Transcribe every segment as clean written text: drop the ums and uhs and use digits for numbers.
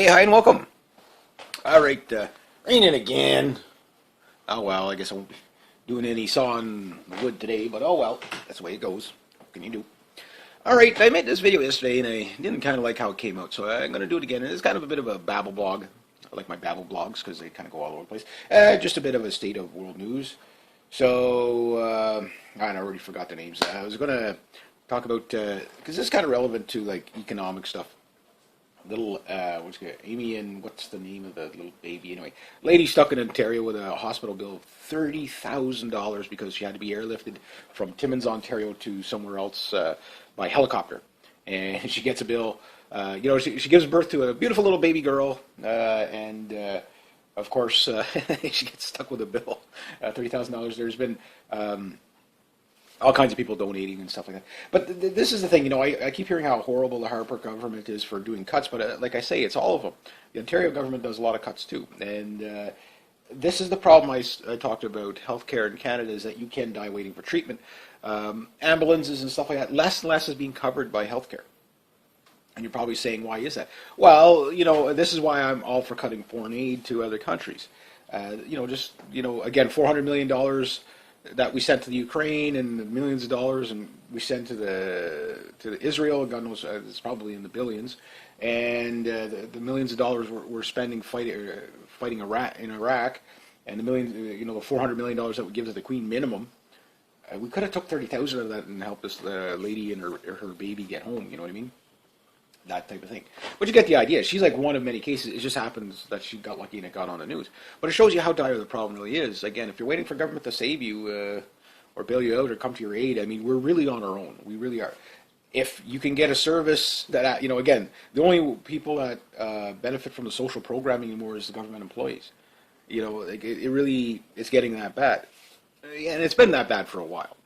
Hey, hi, and welcome. All right, raining again. Oh well, I guess I won't be doing any sawing wood today, but oh well, that's the way it goes. What can you do? All right, I made this video yesterday, and I didn't kind of like how it came out, so I'm going to do it again. It's kind of a bit of a babble blog. I like my babble blogs because they kind of go all over the place. Just a bit of a state of world news. So, I already forgot the names. I was going to talk about, because this is kind of relevant to like economic stuff. Little Amy, and what's the name of the little baby anyway? Lady stuck in Ontario with a hospital bill of $30,000 because she had to be airlifted from Timmins, Ontario to somewhere else by helicopter, and she gets a bill. She gives birth to a beautiful little baby girl, and of course she gets stuck with a bill, $30,000. There's been all kinds of people donating and stuff like that. But this is the thing, I keep hearing how horrible the Harper government is for doing cuts, but like I say, it's all of them. The Ontario government does a lot of cuts too. And this is the problem I talked about healthcare in Canada, is that you can die waiting for treatment. Ambulances and stuff like that, less and less is being covered by healthcare. And you're probably saying, why is that? Well, this is why I'm all for cutting foreign aid to other countries. Again, $400 million that we sent to the Ukraine, and the millions of dollars and we sent to Israel. God knows, it's probably in the billions. And the millions of dollars we're spending fighting Iraq, and the millions, the $400 million that we give to the Queen minimum. We could have took 30,000 of that and helped this lady and her baby get home. You know what I mean? That type of thing. But you get the idea. She's like one of many cases. It just happens that she got lucky and it got on the news. But it shows you how dire the problem really is. Again, if you're waiting for government to save you or bail you out or come to your aid, I mean, we're really on our own. We really are. If you can get a service that, again, the only people that benefit from the social programming anymore is the government employees. It's getting that bad. And it's been that bad for a while,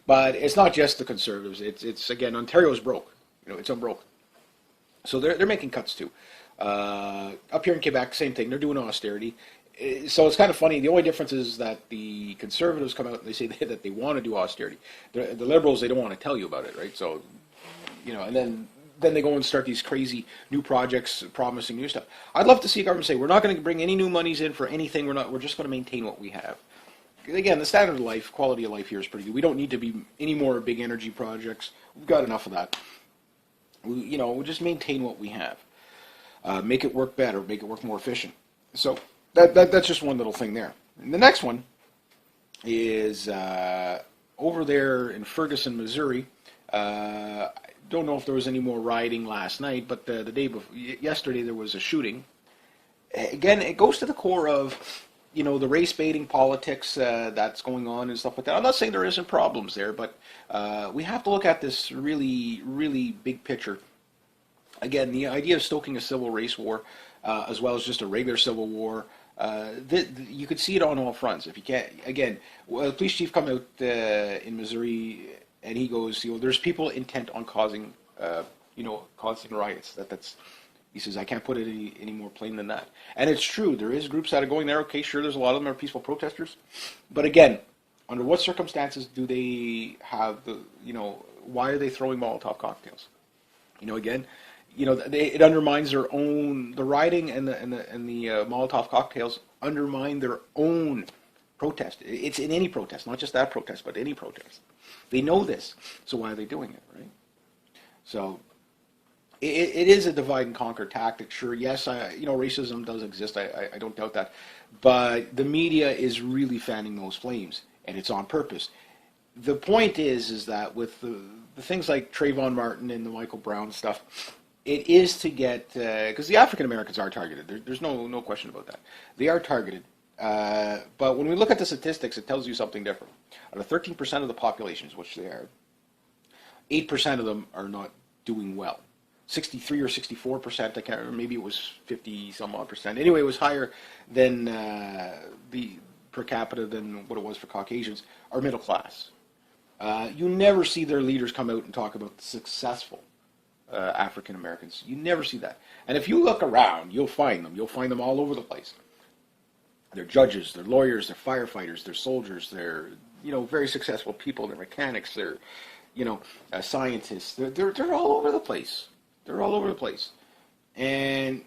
But it's not just the Conservatives. It's again, Ontario's broke. It's unbroken. So they're making cuts too. Up here in Quebec, same thing. They're doing austerity. So it's kind of funny. The only difference is that the Conservatives come out and they say that they want to do austerity. The Liberals, they don't want to tell you about it, right? So, and then they go and start these crazy new projects promising new stuff. I'd love to see a government say, we're not going to bring any new monies in for anything. We're just going to maintain what we have. Again, the standard of life, quality of life here is pretty good. We don't need to be any more big energy projects. We've got enough of that. We'll just maintain what we have. Make it work better, make it work more efficient. So that's just one little thing there. And the next one is over there in Ferguson, Missouri. I don't know if there was any more rioting last night, but the day before, yesterday there was a shooting. Again, it goes to the core of the race baiting politics that's going on and stuff like that. I'm not saying there isn't problems there, but we have to look at this really, really big picture. Again, the idea of stoking a civil race war, as well as just a regular civil war, you could see it on all fronts. If you can't, again, the police chief come out in Missouri, and he goes, there's people intent on causing riots. That's. He says, I can't put it any more plain than that. And it's true. There is groups that are going there. Okay, sure, there's a lot of them are peaceful protesters. But again, under what circumstances do they have why are they throwing Molotov cocktails? It undermines their own, the rioting and the Molotov cocktails undermine their own protest. It's in any protest, not just that protest, but any protest. They know this. So why are they doing it, right? So it is a divide and conquer tactic. Sure, yes, racism does exist. I don't doubt that. But the media is really fanning those flames, and it's on purpose. The point is that with the things like Trayvon Martin and the Michael Brown stuff, it is to get, because the African Americans are targeted. There's no question about that. They are targeted. But when we look at the statistics, it tells you something different. Out of 13% of the populations, which they are, 8% of them are not doing well. 63 or 64%, I can't remember, maybe it was 50 some odd percent. Anyway, it was higher than the per capita than what it was for Caucasians, are middle class. You never see their leaders come out and talk about the successful African Americans. You never see that. And if you look around, you'll find them. You'll find them all over the place. They're judges, they're lawyers, they're firefighters, they're soldiers, they're very successful people, they're mechanics, they're scientists. They're all over the place. They're all over the place. And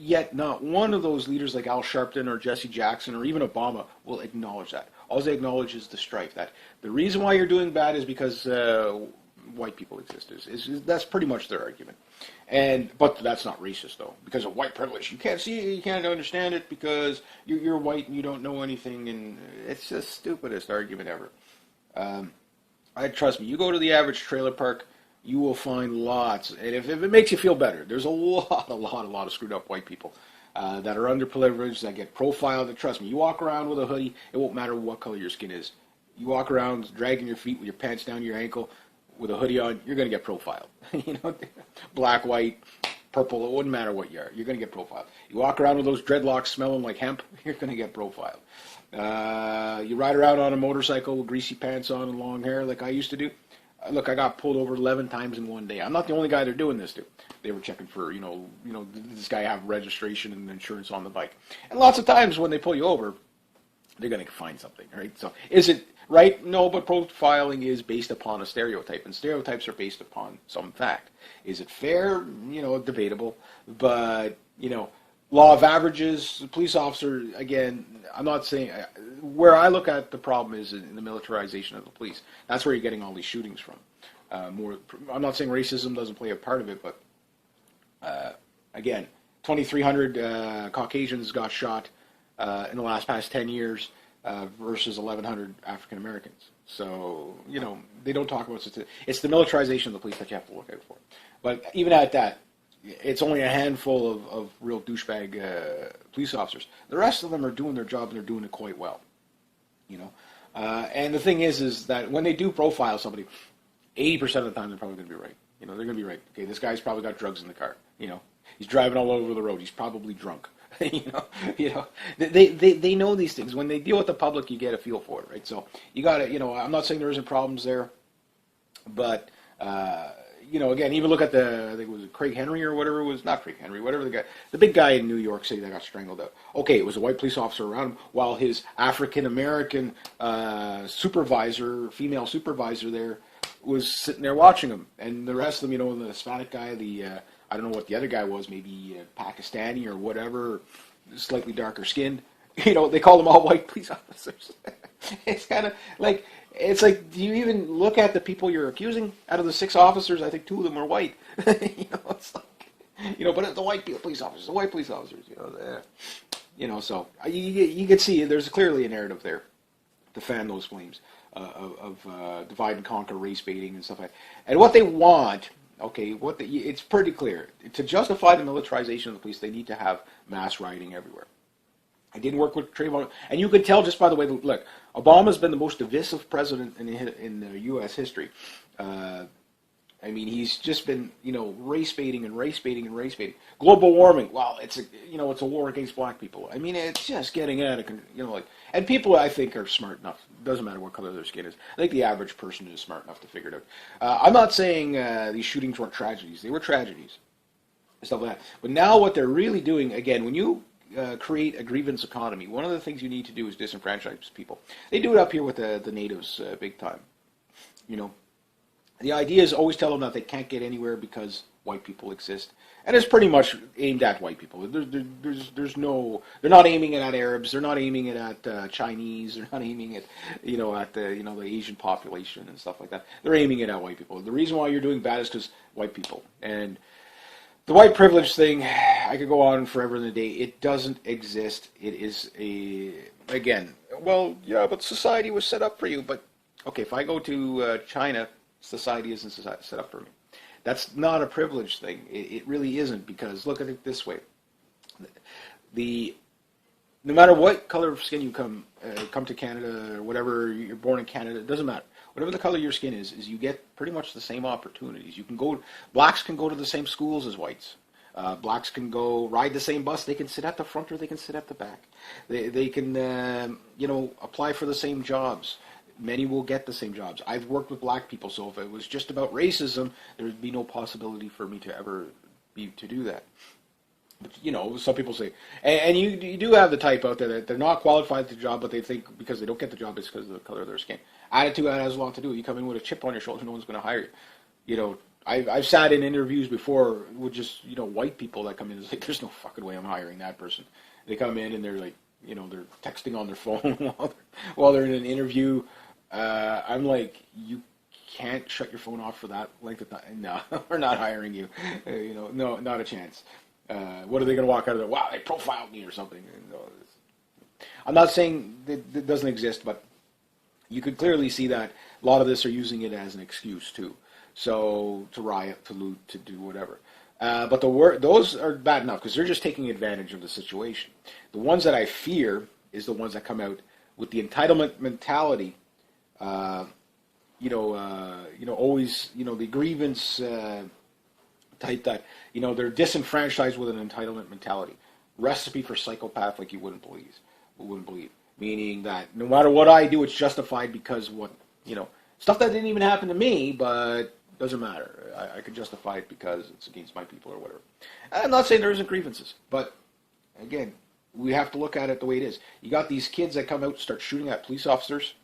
Yet not one of those leaders like Al Sharpton or Jesse Jackson or even Obama will acknowledge that. All they acknowledge is the strife. That the reason why you're doing bad is because white people exist. That's pretty much their argument. But that's not racist though, because of white privilege. You can't see it, you can't understand it because you're white and you don't know anything, and it's the stupidest argument ever. Trust me, you go to the average trailer park, you will find lots, and if it makes you feel better, there's a lot of screwed up white people that are underprivileged, that get profiled. And trust me, you walk around with a hoodie, it won't matter what color your skin is. You walk around dragging your feet with your pants down to your ankle with a hoodie on, you're going to get profiled. Black, white, purple, it wouldn't matter what you are. You're going to get profiled. You walk around with those dreadlocks smelling like hemp, you're going to get profiled. You ride around on a motorcycle with greasy pants on and long hair like I used to do. Look, I got pulled over 11 times in one day. I'm not the only guy they're doing this to. They were checking for, does this guy have registration and insurance on the bike? And lots of times when they pull you over, they're going to find something, right? So is it right? No, but profiling is based upon a stereotype, and stereotypes are based upon some fact. Is it fair? Debatable. But, law of averages, police officer, again, I'm not saying, where I look at the problem is in the militarization of the police. That's where you're getting all these shootings from. I'm not saying racism doesn't play a part of it, but again, 2,300 Caucasians got shot in the past 10 years versus 1,100 African Americans. So, they don't talk about it. It's the militarization of the police that you have to look out for. But even at that, it's only a handful of real douchebag police officers. The rest of them are doing their job, and they're doing it quite well. And the thing is that when they do profile somebody, 80% of the time they're probably going to be right. They're going to be right. Okay, this guy's probably got drugs in the car. He's driving all over the road. He's probably drunk. They know these things. When they deal with the public, you get a feel for it, right? So you got to, I'm not saying there isn't problems there, but again, even look at I think it was Craig Henry or whatever it was, not Craig Henry, whatever the big guy in New York City that got strangled out. Okay, it was a white police officer around him, while his African American female supervisor there, was sitting there watching him, and the rest of them, the Hispanic guy, I don't know what the other guy was, maybe Pakistani or whatever, slightly darker skinned. They call them all white police officers. It's kind of like, do you even look at the people you're accusing? Out of the 6 officers, I think 2 of them are white. It's like, but it's the white police officers, so you can see there's clearly a narrative there to fan those flames of divide and conquer, race baiting and stuff like that. And what they want, it's pretty clear. To justify the militarization of the police, they need to have mass rioting everywhere. I did work with Trayvon, and you could tell just by the way. Look, Obama's been the most divisive president in U.S. history. He's just been, race baiting and race baiting and race baiting. Global warming. Well, it's a war against black people. It's just getting out of, and people I think are smart enough. Doesn't matter what color their skin is. I think the average person is smart enough to figure it out. I'm not saying these shootings weren't tragedies. They were tragedies, stuff like that. But now what they're really doing, again, when you create a grievance economy, one of the things you need to do is disenfranchise people. They do it up here with the natives big time. The idea is always tell them that they can't get anywhere because white people exist, and it's pretty much aimed at white people. There's no, they're not aiming it at Arabs, they're not aiming it at Chinese, they're not aiming it, at the Asian population and stuff like that. They're aiming it at white people. The reason why you're doing bad is because white people. And the white privilege thing, I could go on forever in the day. It doesn't exist. It is again, well, yeah, but society was set up for you. But okay, if I go to China, society isn't set up for me. That's not a privilege thing. It really isn't, because look at it this way: no matter what color of skin you come to Canada or whatever, you're born in Canada, it doesn't matter. Whatever the color of your skin is you get pretty much the same opportunities. Blacks can go to the same schools as whites. Blacks can go ride the same bus. They can sit at the front or they can sit at the back. They can apply for the same jobs. Many will get the same jobs. I've worked with black people, so if it was just about racism, there would be no possibility for me to ever to do that. But, some people say, and you do have the type out there that they're not qualified for the job, but they think because they don't get the job, it's because of the color of their skin. Attitude has a lot to do. You come in with a chip on your shoulder, no one's going to hire you. I've sat in interviews before with just white people that come in. It's like there's no fucking way I'm hiring that person. They come in and they're like they're texting on their phone while they're in an interview. I'm like, you can't shut your phone off for that length of time. No, we're not hiring you. No, not a chance. What are they going to walk out of there? Wow, they profiled me or something. I'm not saying that doesn't exist, but you could clearly see that a lot of this are using it as an excuse too. So to riot, to loot, to do whatever. But those are bad enough because they're just taking advantage of the situation. The ones that I fear is the ones that come out with the entitlement mentality. Always, the grievance type that, they're disenfranchised with an entitlement mentality. Recipe for psychopath like you wouldn't believe. Meaning that no matter what I do, it's justified because stuff that didn't even happen to me, but doesn't matter. I could justify it because it's against my people or whatever. I'm not saying there isn't grievances, but again, we have to look at it the way it is. You got these kids that come out and start shooting at police officers,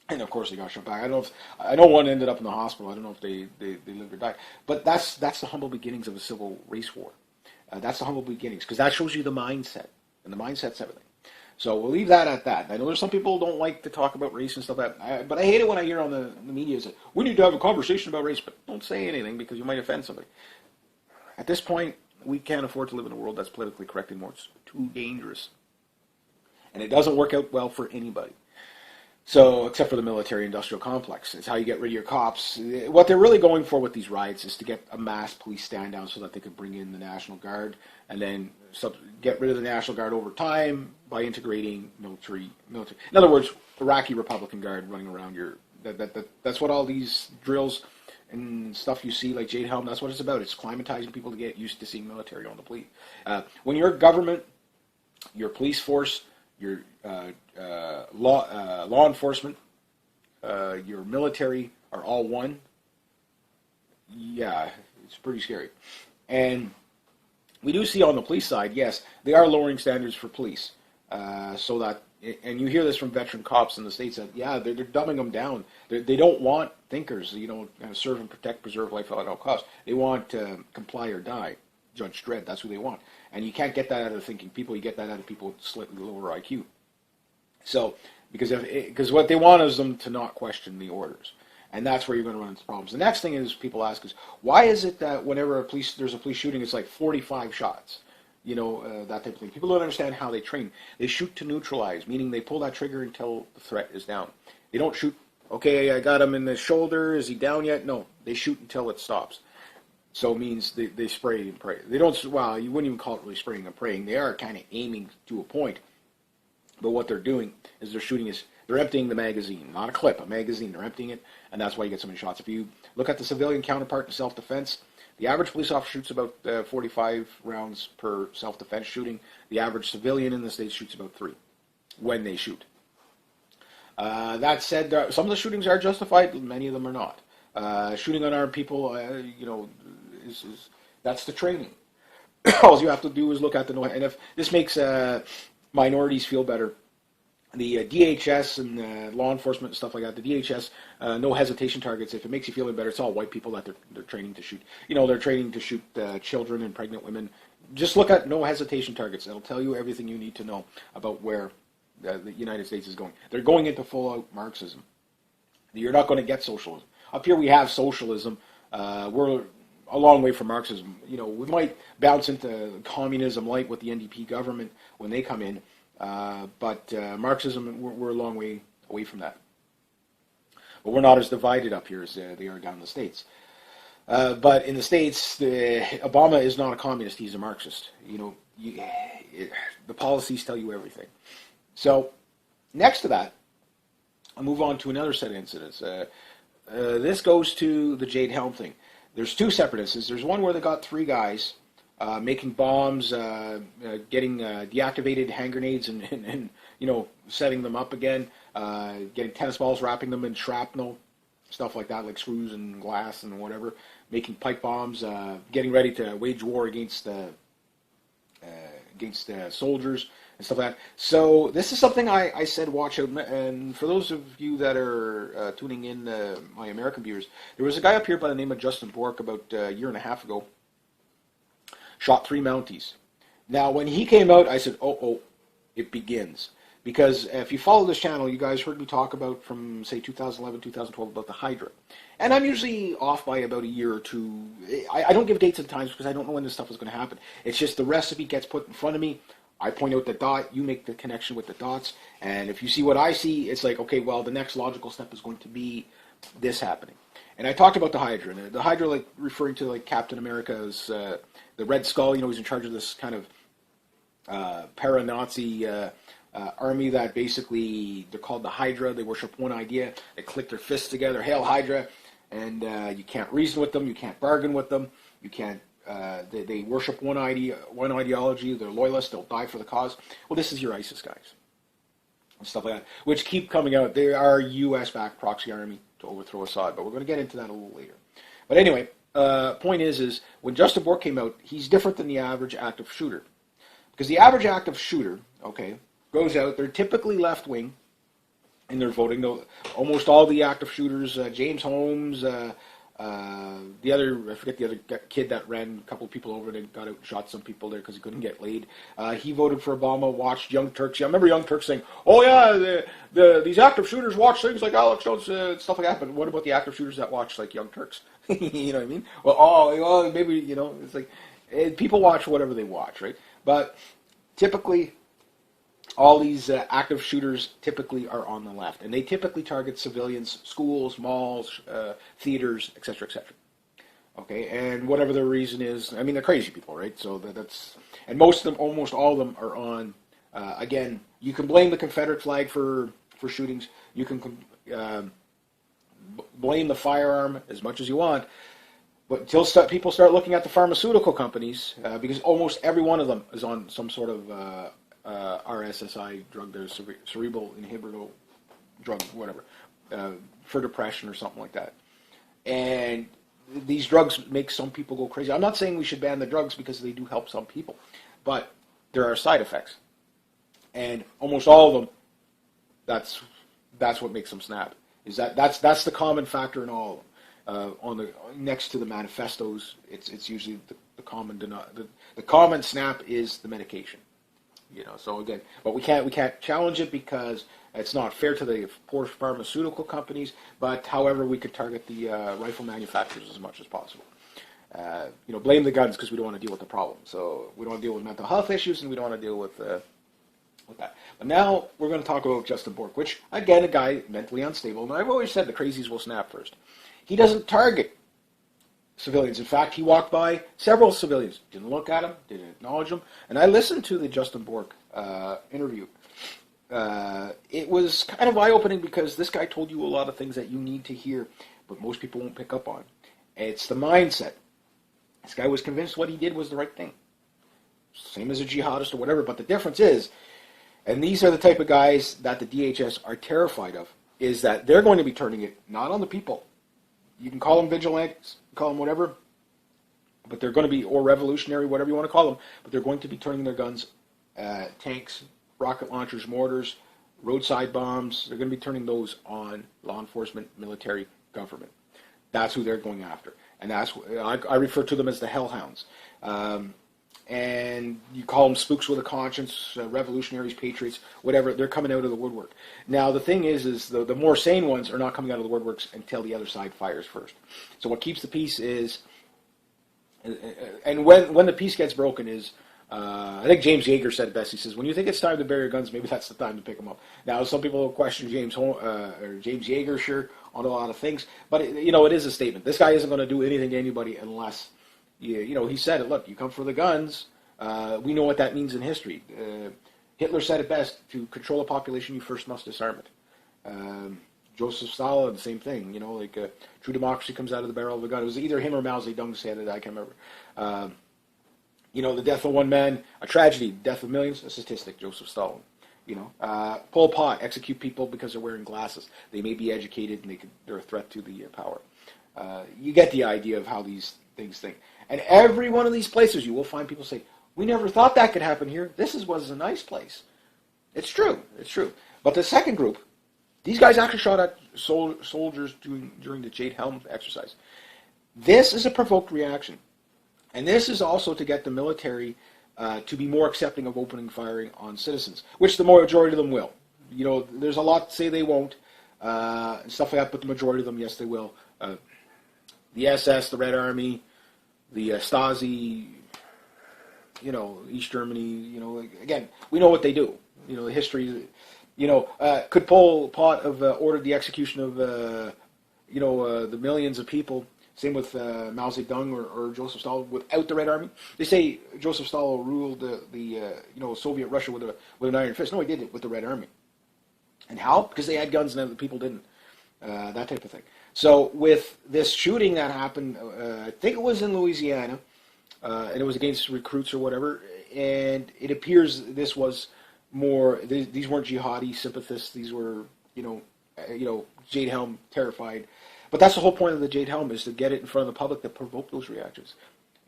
and of course they got shot back. I know one ended up in the hospital. I don't know if they lived or died, but that's the humble beginnings of a civil race war. That's the humble beginnings because that shows you the mindset, and the mindset's everything. So we'll leave that at that. I know there's some people who don't like to talk about race and stuff like that, but I hate it when I hear on the media say, we need to have a conversation about race, but don't say anything because you might offend somebody. At this point, we can't afford to live in a world that's politically correct anymore. It's too dangerous. And it doesn't work out well for anybody. So, except for the military-industrial complex. It's how you get rid of your cops. What they're really going for with these riots is to get a mass police stand-down so that they can bring in the National Guard and then get rid of the National Guard over time by integrating military. In other words, Iraqi Republican Guard running around that's what all these drills and stuff you see, like Jade Helm, that's what it's about. It's climatizing people to get used to seeing military on the police. When your government, your police force, your law enforcement, your military are all one, yeah, it's pretty scary. And we do see on the police side, yes, they are lowering standards for police. So that, and you hear this from veteran cops in the States, that, yeah, they're dumbing them down. They don't want thinkers, serve and protect, preserve life at all costs. They want comply or die. Judge Dredd, that's who they want. And you can't get that out of thinking people. You get that out of people with slightly lower IQ. So, because what they want is them to not question the orders. And that's where you're going to run into problems. The next thing is people ask is, why is it that whenever there's a police shooting, it's like 45 shots? That type of thing. People don't understand how they train. They shoot to neutralize, meaning they pull that trigger until the threat is down. They don't shoot, okay, I got him in the shoulder, is he down yet? No, they shoot until it stops. So it means they spray and pray. They don't, well, you wouldn't even call it really spraying and praying. They are kind of aiming to a point. But what they're doing is they're emptying the magazine, not a clip, a magazine. They're emptying it, and that's why you get so many shots. If you look at the civilian counterpart in self-defense, the average police officer shoots about 45 rounds per self-defense shooting. The average civilian in the States shoots about 3 when they shoot. That said, some of the shootings are justified. Many of them are not. Shooting unarmed people, that's the training. All you have to do is look at and if this makes minorities feel better, the DHS and law enforcement and stuff like that, the DHS, no hesitation targets, if it makes you feel any better, it's all white people that they're training to shoot. They're training to shoot children and pregnant women. Just look at no hesitation targets. It'll tell you everything you need to know about where the United States is going. They're going into full-out Marxism. You're not going to get socialism. Up here we have socialism. We're a long way from Marxism. We might bounce into communism light with the NDP government when they come in, but Marxism, we're a long way away from that. But we're not as divided up here as they are down in the States. But in the States, Obama is not a communist; he's a Marxist. The policies tell you everything. So, next to that, I'll move on to another set of incidents. This goes to the Jade Helm thing. There's 2 separate incidents. There's one where they got 3 guys making bombs, getting deactivated hand grenades and setting them up again, getting tennis balls, wrapping them in shrapnel, stuff like that, like screws and glass and whatever, making pipe bombs, getting ready to wage war against against soldiers and stuff like that. So this is something I said watch out. And for those of you that are tuning in, my American viewers, there was a guy up here by the name of Justin Bork about a year and a half ago, shot 3 Mounties. Now, when he came out, I said, oh, it begins. Because if you follow this channel, you guys heard me talk about from, say, 2011, 2012 about the Hydra. And I'm usually off by about a year or two. I don't give dates and times because I don't know when this stuff is going to happen. It's just the recipe gets put in front of me. I point out the dot, you make the connection with the dots. And if you see what I see, it's like, okay, well, the next logical step is going to be this happening. And I talked about the Hydra. And the Hydra, like, referring to, like, Captain America's, the Red Skull, he's in charge of this kind of para-Nazi army that basically, they're called the Hydra. They worship one idea. They click their fists together, Hail Hydra, and you can't reason with them. You can't bargain with them. You can't. They worship one ideology. They're loyalists. They'll die for the cause. Well, this is your ISIS guys and stuff like that, which keep coming out. They are a U.S.-backed proxy army to overthrow Assad, but we're going to get into that a little later. But anyway, point is when Justin Bork came out, he's different than the average active shooter, because the average active shooter, okay, goes out, they're typically left-wing in their voting. Almost all the active shooters, James Holmes, the other, I forget the other kid that ran a couple of people over and got out and shot some people there because he couldn't get laid. He voted for Obama, watched Young Turks. I remember Young Turks saying, oh yeah, these active shooters watch things like Alex Jones, stuff like that, but what about the active shooters that watch like Young Turks? You know what I mean? Well, maybe, it's like, people watch whatever they watch, right? But typically, all these active shooters typically are on the left, and they typically target civilians, schools, malls, theaters, etc., etc. Okay, and whatever the reason is, I mean, they're crazy people, right? So that's, and most of them, almost all of them, are on. Again, you can blame the Confederate flag for shootings. You can blame the firearm as much as you want, but until people start looking at the pharmaceutical companies, because almost every one of them is on some sort of RSSI drug, there's cerebral inhibitor drug, whatever, for depression or something like that. And these drugs make some people go crazy. I'm not saying we should ban the drugs because they do help some people, but there are side effects. And almost all of them, that's what makes them snap. That's the common factor in all of them. Next to the manifestos, it's usually the common snap is the medication. So again, but we can't challenge it because it's not fair to the poor pharmaceutical companies. But however, we could target the rifle manufacturers as much as possible. Blame the guns because we don't want to deal with the problem. So we don't want to deal with mental health issues, and we don't want to deal with that. But now we're going to talk about Justin Bork, which again, a guy mentally unstable. And I've always said the crazies will snap first. He doesn't target civilians. In fact, he walked by several civilians, didn't look at them, didn't acknowledge them. And I listened to the Justin Bork interview. It was kind of eye-opening because this guy told you a lot of things that you need to hear, but most people won't pick up on. It's the mindset. This guy was convinced what he did was the right thing. Same as a jihadist or whatever, but the difference is, and these are the type of guys that the DHS are terrified of, is that they're going to be turning it not on the people. You can call them vigilantes, call them whatever, but they're going to be, or revolutionary, whatever you want to call them, but they're going to be turning their guns, tanks, rocket launchers, mortars, roadside bombs. They're going to be turning those on law enforcement, military, government. That's who they're going after. And that's, I refer to them as the hellhounds. And you call them spooks with a conscience, revolutionaries, patriots, whatever. They're coming out of the woodwork. Now, the thing is the more sane ones are not coming out of the woodworks until the other side fires first. So what keeps the peace is, and when the peace gets broken is, I think James Yeager said it best. He says, when you think it's time to bury your guns, maybe that's the time to pick them up. Now, some people will question James Yeager, sure, on a lot of things. But, it is a statement. This guy isn't going to do anything to anybody unless... he said it, look, you come for the guns. We know what that means in history. Hitler said it best, to control a population, you first must disarm it. Joseph Stalin, the same thing. True democracy comes out of the barrel of a gun. It was either him or Mao Zedong said it, I can't remember. The death of one man, a tragedy. Death of millions, a statistic, Joseph Stalin. Pol Pot, execute people because they're wearing glasses. They may be educated and they're a threat to the power. You get the idea of how these things think. And every one of these places, you will find people say, We never thought that could happen here. Was a nice place. It's true. It's true. But the second group, these guys actually shot at soldiers during the Jade Helm exercise. This is a provoked reaction. And this is also to get the military to be more accepting of opening firing on citizens, which the majority of them will. You know, there's a lot to say they won't, and stuff like that, but the majority of them, yes, they will. The SS, the Red Army, the Stasi, you know, East Germany, you know, again, we know what they do. You know, the history, you know, could Pol Pot have ordered the execution of, the millions of people? Same with Mao Zedong or Joseph Stalin without the Red Army. They say Joseph Stalin ruled the Soviet Russia with an iron fist. No, he did it with the Red Army. And how? Because they had guns and other people didn't. That type of thing. So with this shooting that happened, I think it was in Louisiana, and it was against recruits or whatever. And it appears this was more. These weren't jihadi sympathists. These were Jade Helm terrified. But that's the whole point of the Jade Helm, is to get it in front of the public to provoke those reactions.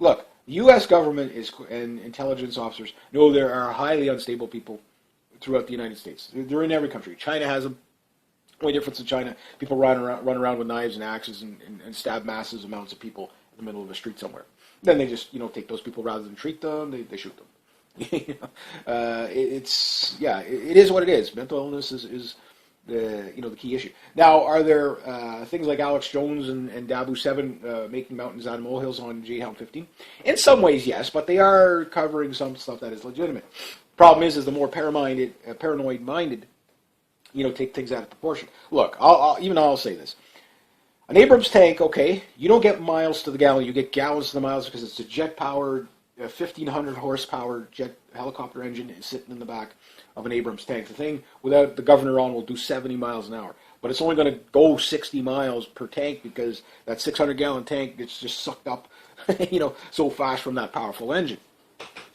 Look, the U.S. government and intelligence officers know there are highly unstable people throughout the United States. They're in every country. China has them. The only difference in China, people run around with knives and axes and stab massive amounts of people in the middle of a street somewhere. Then they just take those people rather than treat them. They shoot them. It is what it is. Mental illness is the key issue. Now, are there things like Alex Jones and Dabu 7 making mountains out of molehills on Jade Helm 15? In some ways, yes, but they are covering some stuff that is legitimate. Problem is the more paranoid-minded, take things out of proportion. Look, I'll say this. An Abrams tank, okay, you don't get miles to the gallon, you get gallons to the miles because it's a jet-powered, 1,500 horsepower jet helicopter engine sitting in the back of an Abrams tank. The thing, without the governor on, will do 70 miles an hour. But it's only going to go 60 miles per tank because that 600-gallon tank gets just sucked up, so fast from that powerful engine.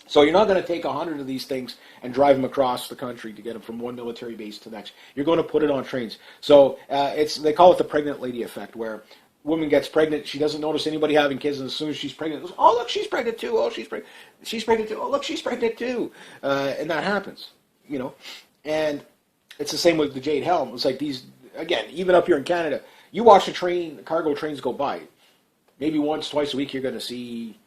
So you're not going to take 100 of these things and drive them across the country to get them from one military base to the next. You're going to put it on trains. So they call it the pregnant lady effect, where woman gets pregnant, she doesn't notice anybody having kids, and as soon as she's pregnant, goes, oh, look, she's pregnant too. Oh, she's pregnant too. Oh, look, she's pregnant too. And that happens, And it's the same with the Jade Helm. It's like these, again, even up here in Canada, you watch the cargo trains go by. Maybe once, twice a week, you're going to see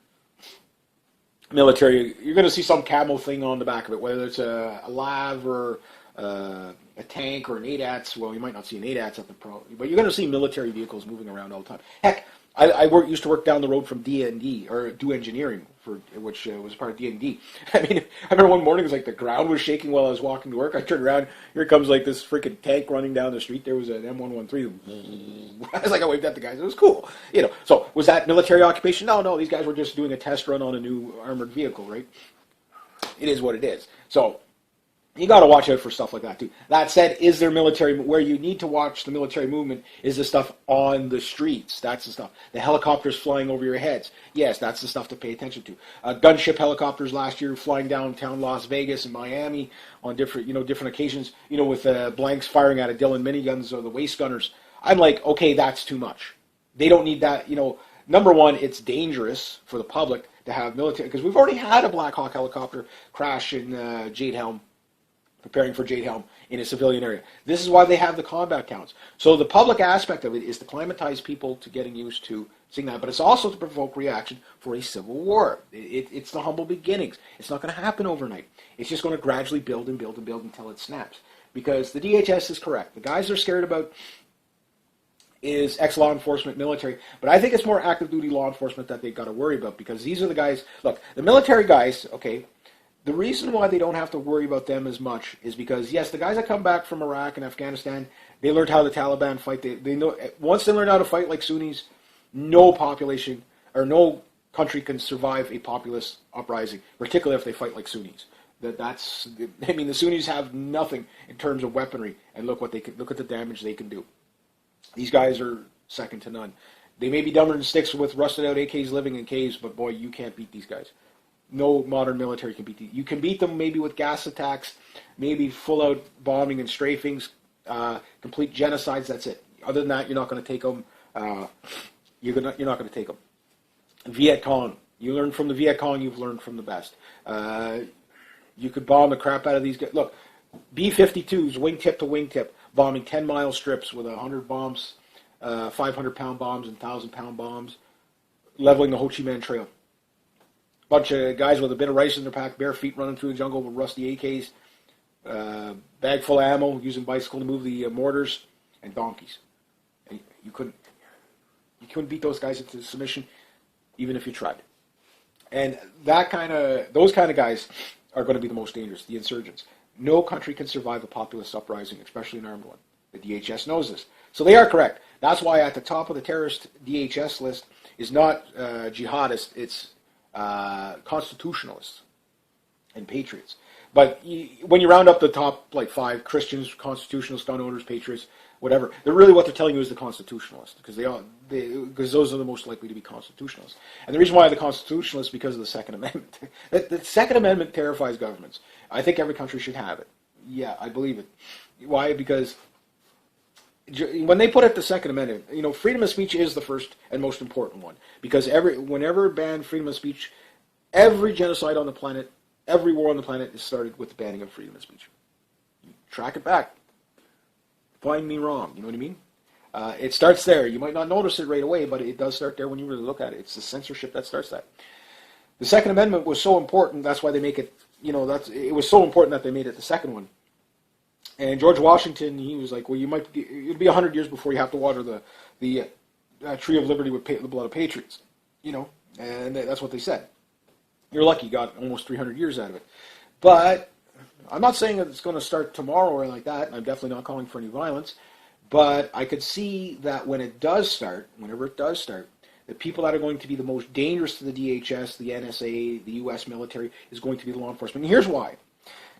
military, you're going to see some camo thing on the back of it, whether it's a LAV or a tank or an ADATS. Well, you might not see an ADATS at the pro, but you're going to see military vehicles moving around all the time. Heck, I used to work down the road from D&D, or do engineering, which was part of D&D. I mean, I remember one morning, it was like the ground was shaking while I was walking to work. I turned around, here comes like this freaking tank running down the street. There was an M113. I was like, I waved at the guys. It was cool. So was that military occupation? No, these guys were just doing a test run on a new armored vehicle, right? It is what it is. So you got to watch out for stuff like that, too. That said, is there military, where you need to watch the military movement is the stuff on the streets. That's the stuff. The helicopters flying over your heads. Yes, that's the stuff to pay attention to. Gunship helicopters last year flying downtown Las Vegas and Miami on different occasions, with blanks firing out of Dillon miniguns or the waist gunners. I'm like, okay, that's too much. They don't need that, Number one, it's dangerous for the public to have military, because we've already had a Black Hawk helicopter crash in Jade Helm, preparing for Jade Helm in a civilian area. This is why they have the combat counts. So the public aspect of it is to climatize people to getting used to seeing that, but it's also to provoke reaction for a civil war. It's the humble beginnings. It's not going to happen overnight. It's just going to gradually build and build and build until it snaps. Because the DHS is correct. The guys they're scared about is ex-law enforcement, military, but I think it's more active duty law enforcement that they've got to worry about, because these are the guys, look, the military guys, okay, the reason why they don't have to worry about them as much is because, yes, the guys that come back from Iraq and Afghanistan, they learned how the Taliban fight. They know, once they learn how to fight like Sunnis, no population or no country can survive a populist uprising, particularly if they fight like Sunnis. The Sunnis have nothing in terms of weaponry, and look at the damage they can do. These guys are second to none. They may be dumber than sticks with rusted out AKs living in caves, but boy, you can't beat these guys. No modern military can beat these. You can beat them maybe with gas attacks, maybe full-out bombing and strafings, complete genocides. That's it. Other than that, you're not going to take them. You're not going to take them. Viet Cong, You learn from the Viet Cong, you've learned from the best. You could bomb the crap out of these guys. Look, B-52s, wingtip to wingtip, bombing 10-mile strips with 100 bombs, 500-pound bombs and 1,000-pound bombs, leveling the Ho Chi Minh Trail. Bunch of guys with a bit of rice in their pack, bare feet running through the jungle with rusty AKs, bag full of ammo, using bicycle to move the mortars, and donkeys. And you couldn't beat those guys into submission, even if you tried. And those kind of guys are going to be the most dangerous, the insurgents. No country can survive a populist uprising, especially an armed one. The DHS knows this. So they are correct. That's why at the top of the terrorist DHS list is not jihadists, it's constitutionalists and patriots. But when you round up the top, like 5, Christians, constitutionalists, gun owners, patriots, whatever, what they're telling you is the constitutionalists, because those are the most likely to be constitutionalists. And the reason why the constitutionalists, because of the Second Amendment. The Second Amendment terrifies governments. I think every country should have it. Yeah, I believe it. Why? Because when they put up the Second Amendment, freedom of speech is the first and most important one. Because whenever it banned freedom of speech, every genocide on the planet, every war on the planet is started with the banning of freedom of speech. You track it back. Find me wrong. You know what I mean? It starts there. You might not notice it right away, but it does start there when you really look at it. It's the censorship that starts that. The Second Amendment was so important. That's why they make it. It was so important that they made it the second one. And George Washington, he was like, well, it'll be 100 years before you have to water the tree of liberty with the blood of patriots. And that's what they said. You're lucky you got almost 300 years out of it. But I'm not saying that it's going to start tomorrow or anything like that. I'm definitely not calling for any violence. But I could see that whenever it does start, the people that are going to be the most dangerous to the DHS, the NSA, the U.S. military, is going to be the law enforcement. And here's why.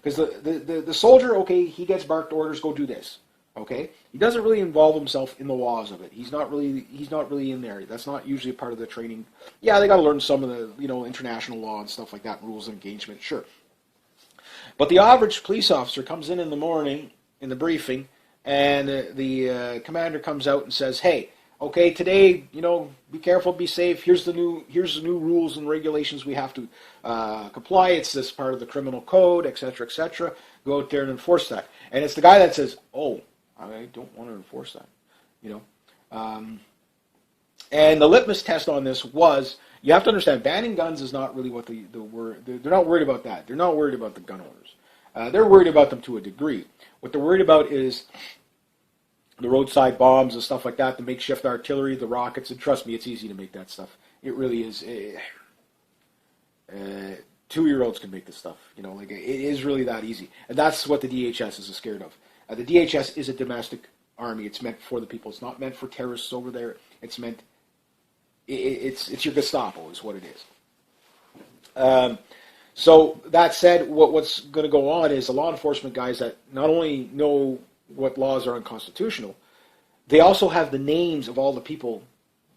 Because the soldier, okay, he gets barked orders, go do this. Okay? He doesn't really involve himself in the laws of it. He's not really in there. That's not usually a part of the training. Yeah, they got to learn some of the, international law and stuff like that, rules of engagement, sure. But the average police officer comes in the morning, in the briefing, and the commander comes out and says, hey, okay, today, be careful, be safe. Here's the new rules and regulations we have to comply. It's this part of the criminal code, etc., etc. Go out there and enforce that. And it's the guy that says, oh, I don't want to enforce that, And the litmus test on this was, you have to understand, banning guns is not really what the word. They're not worried about that. They're not worried about the gun owners. They're worried about them to a degree. What they're worried about is the roadside bombs and stuff like that, the makeshift artillery, the rockets, and trust me, it's easy to make that stuff. It really is. 2-year-olds can make this stuff. It is really that easy. And that's what the DHS is scared of. The DHS is a domestic army. It's meant for the people. It's not meant for terrorists over there. It's meant. It's your Gestapo is what it is. So that said, what's going to go on is the law enforcement guys that not only know what laws are unconstitutional, they also have the names of all the people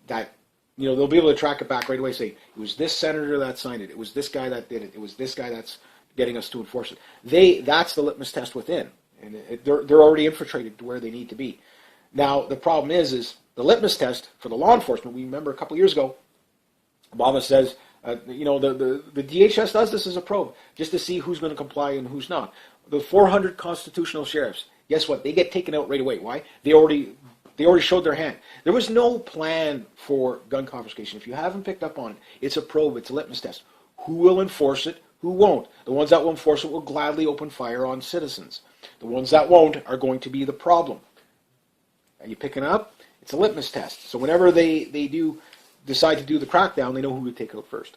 that, they'll be able to track it back right away, say, it was this senator that signed it, it was this guy that did it, it was this guy that's getting us to enforce it. That's the litmus test within, and they're already infiltrated to where they need to be. Now, the problem is the litmus test for the law enforcement, we remember a couple of years ago, Obama says, the DHS does this as a probe, just to see who's going to comply and who's not. The 400 constitutional sheriffs, guess what? They get taken out right away. Why? They already showed their hand. There was no plan for gun confiscation. If you haven't picked up on it, it's a probe, it's a litmus test. Who will enforce it? Who won't? The ones that will enforce it will gladly open fire on citizens. The ones that won't are going to be the problem. Are you picking up? It's a litmus test. So whenever they decide to do the crackdown, they know who to take out first.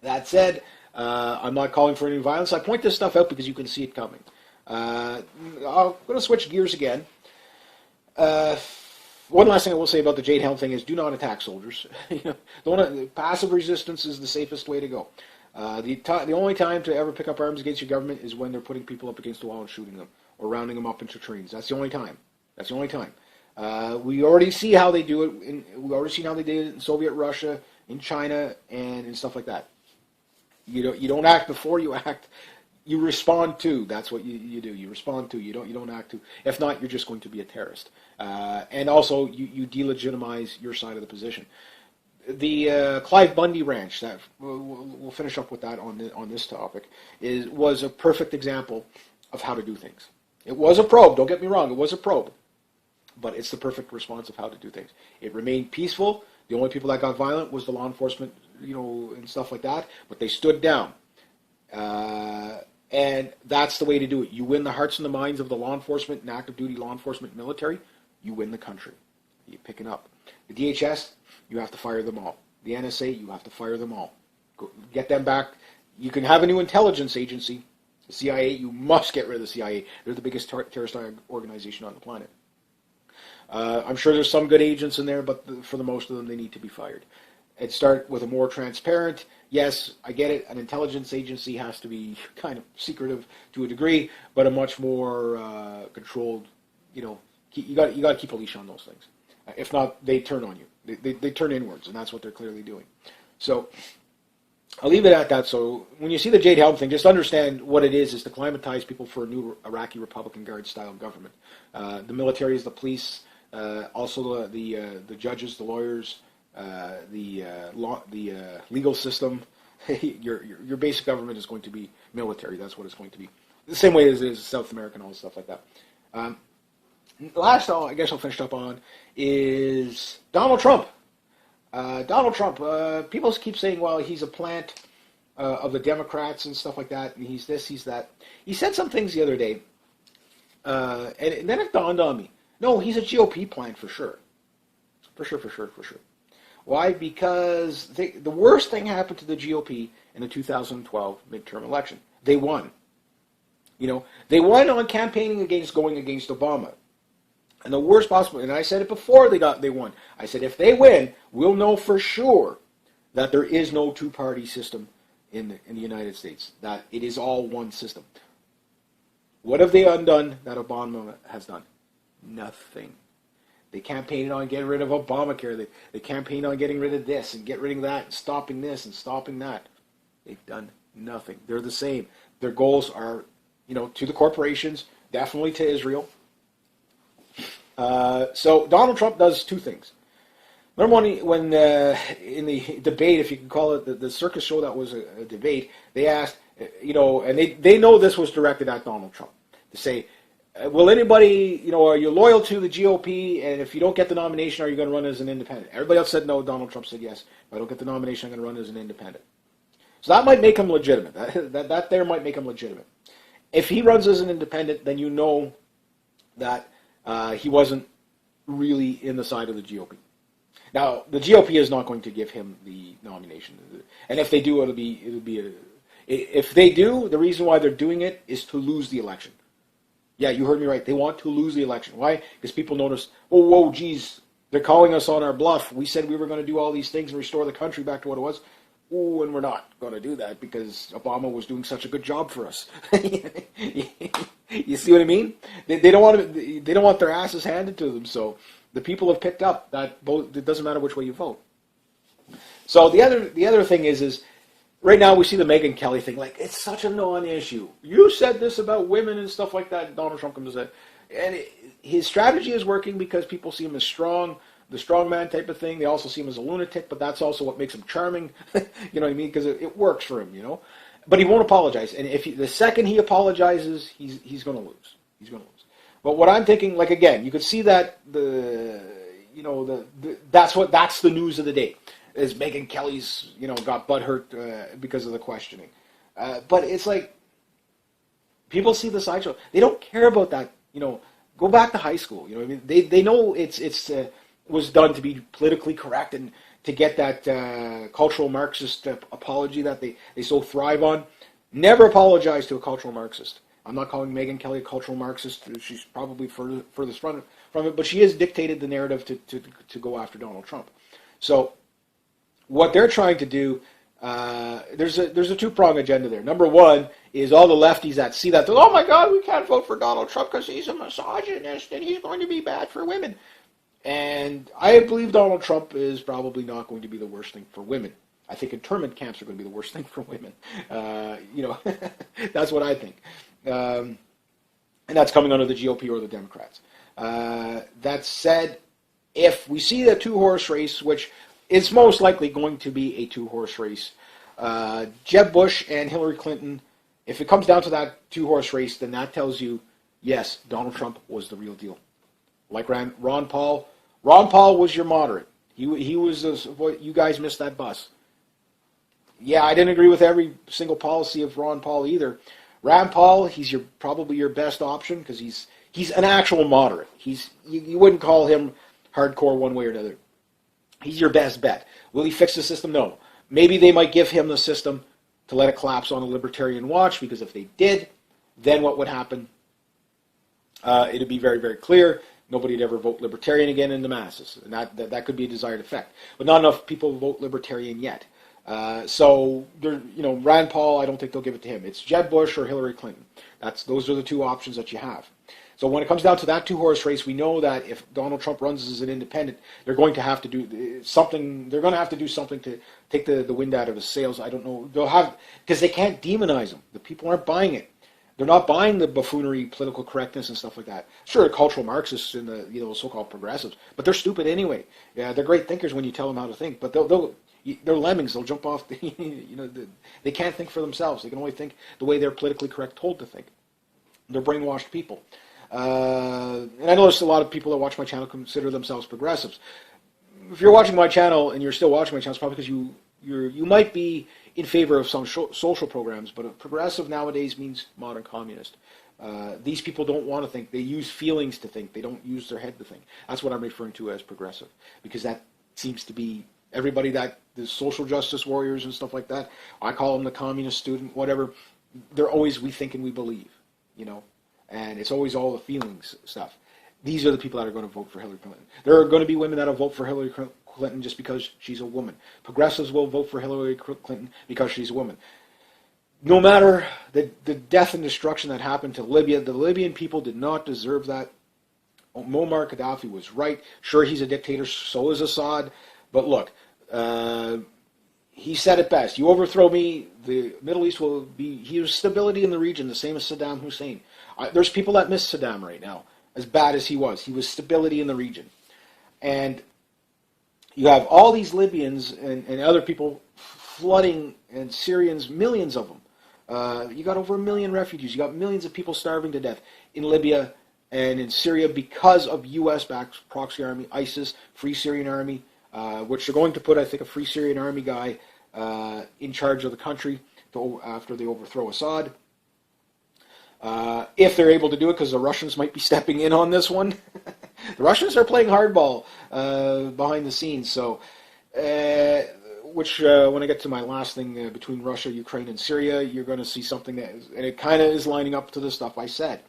That said, I'm not calling for any violence. I point this stuff out because you can see it coming. I'm going to switch gears again. One last thing I will say about the Jade Helm thing is do not attack soldiers. Passive resistance is the safest way to go. The only time to ever pick up arms against your government is when they're putting people up against the wall and shooting them or rounding them up into trains. That's the only time. We already see how they do it. We already seen how they did it in Soviet Russia, in China, and in stuff like that. You don't act before you act. You respond to. That's what you do. You respond to. You don't act to. If not, you're just going to be a terrorist. And also, you delegitimize your side of the position. the Clive Bundy Ranch, that we'll finish up with that on this topic, was a perfect example of how to do things. It was a probe, don't get me wrong, it was a probe, but it's the perfect response of how to do things. It remained peaceful. The only people that got violent was the law enforcement, and stuff like that, but they stood down. And that's the way to do it. You win the hearts and the minds of the law enforcement and active duty law enforcement military, you win the country. You pick it up. The DHS, you have to fire them all. The NSA, you have to fire them all. Get them back. You can have a new intelligence agency. The CIA, you must get rid of the CIA. They're the biggest terrorist organization on the planet. I'm sure there's some good agents in there, but for the most of them, they need to be fired. And start with a more transparent, yes, I get it, an intelligence agency has to be kind of secretive to a degree, but a much more controlled, you got to keep a leash on those things. If not, they turn on you. They turn inwards, and that's what they're clearly doing. So I'll leave it at that. So when you see the Jade Helm thing, just understand what it is to climatize people for a new Iraqi Republican Guard style government. The military is the police, also the judges, the lawyers, the legal system. Your basic government is going to be military. That's what it's going to be. The same way as it is South America and all this stuff like that. Last, I guess I'll finish up on, is Donald Trump. Donald Trump, people keep saying, well, he's a plant of the Democrats and stuff like that, and he's this, he's that. He said some things the other day, and then it dawned on me. No, he's a GOP plant for sure. For sure. Why? Because the worst thing happened to the GOP in the 2012 midterm election. They won. They won on campaigning going against Obama. And the worst possible, and I said it before they won. I said, if they win, we'll know for sure that there is no two-party system in the United States, that it is all one system. What have they undone that Obama has done? Nothing. They campaigned on getting rid of Obamacare. They campaigned on getting rid of this and get rid of that and stopping this and stopping that. They've done nothing. They're the same. Their goals are, to the corporations, definitely to Israel. So Donald Trump does two things. Number one, when in the debate, if you can call it the circus show that was a debate, they asked, and they know this was directed at Donald Trump, to say, will anybody, are you loyal to the GOP, and if you don't get the nomination, are you going to run as an independent? Everybody else said no. Donald Trump said yes. If I don't get the nomination, I'm going to run as an independent. So that might make him legitimate. That there might make him legitimate. If he runs as an independent, then you know that he wasn't really in the side of the GOP. Now, the GOP is not going to give him the nomination, and if they do, if they do, the reason why they're doing it is to lose the election. Yeah, you heard me right. They want to lose the election. Why? Because people notice, whoa, geez, they're calling us on our bluff. We said we were going to do all these things and restore the country back to what it was. Oh, and we're not going to do that because Obama was doing such a good job for us. You see what I mean? They don't want their asses handed to them. So the people have picked up that it doesn't matter which way you vote. So the other thing is right now we see the Megyn Kelly thing. Like, it's such a non-issue. You said this about women and stuff like that. Donald Trump comes and said, and his strategy is working because people see him as strong. The strongman type of thing. They also see him as a lunatic, but that's also what makes him charming. You know what I mean? Because it works for him, But he won't apologize. And the second he apologizes, he's going to lose. He's going to lose. But what I'm thinking, like, again, you could see that that's the news of the day. Is Megyn Kelly's got butthurt because of the questioning. But it's like people see the sideshow. They don't care about that. Go back to high school. I mean, they know it's was done to be politically correct and to get that cultural Marxist apology that they so thrive on. Never apologize to a cultural Marxist. I'm not calling Megyn Kelly a cultural Marxist. She's probably furthest from it, but she has dictated the narrative to go after Donald Trump. So what they're trying to do, there's a two-pronged agenda there. Number one is all the lefties that see that, oh my God, we can't vote for Donald Trump because he's a misogynist and he's going to be bad for women. And I believe Donald Trump is probably not going to be the worst thing for women. I think internment camps are going to be the worst thing for women. That's what I think. And that's coming under the GOP or the Democrats. That said, if we see a two-horse race, which it's most likely going to be a two-horse race. Jeb Bush and Hillary Clinton, if it comes down to that two-horse race, then that tells you, yes, Donald Trump was the real deal. Like Ron Paul. Ron Paul was your moderate. He was, you guys missed that bus. Yeah, I didn't agree with every single policy of Ron Paul either. Ron Paul, he's probably your best option because he's an actual moderate. You wouldn't call him hardcore one way or another. He's your best bet. Will he fix the system? No. Maybe they might give him the system to let it collapse on a libertarian watch, because if they did, then what would happen? It'd be very, very clear. Nobody'd ever vote libertarian again in the masses. And that could be a desired effect. But not enough people vote libertarian yet. So, Rand Paul, I don't think they'll give it to him. It's Jeb Bush or Hillary Clinton. Those are the two options that you have. So when it comes down to that two-horse race, we know that if Donald Trump runs as an independent, they're going to have to do something. They're going to have to do something to take the wind out of his sails. I don't know. Because they can't demonize him. The people aren't buying it. They're not buying the buffoonery, political correctness, and stuff like that. Sure, the cultural Marxists and the so-called progressives, but they're stupid anyway. Yeah, they're great thinkers when you tell them how to think, but they're lemmings. They'll jump off. They can't think for themselves. They can only think the way they're politically correct told to think. They're brainwashed people. And I notice a lot of people that watch my channel consider themselves progressives. If you're watching my channel and you're still watching my channel, it's probably because you might be in favor of some social programs, but a progressive nowadays means modern communist. These people don't want to think. They use feelings to think. They don't use their head to think. That's what I'm referring to as progressive, because that seems to be everybody the social justice warriors and stuff like that. I call them the communist student, whatever. They're always we think and we believe, and it's always all the feelings stuff. These are the people that are going to vote for Hillary Clinton. There are going to be women that will vote for Hillary Clinton just because she's a woman. Progressives will vote for Hillary Clinton because she's a woman. No matter the death and destruction that happened to Libya, the Libyan people did not deserve that. Muammar Gaddafi was right. Sure, he's a dictator, so is Assad. But look, he said it best. You overthrow me, the Middle East will be... He was stability in the region, the same as Saddam Hussein. There's people that miss Saddam right now, as bad as he was. He was stability in the region. And you have all these Libyans and other people flooding, and Syrians, millions of them. You got over 1 million refugees. You got millions of people starving to death in Libya and in Syria because of U.S.-backed proxy army, ISIS, Free Syrian Army, which they're going to put, I think, a Free Syrian Army guy in charge of the country after they overthrow Assad. If they're able to do it, because the Russians might be stepping in on this one. The Russians are playing hardball behind the scenes. So, when I get to my last thing between Russia, Ukraine, and Syria, you're going to see something and it kind of is lining up to the stuff I said.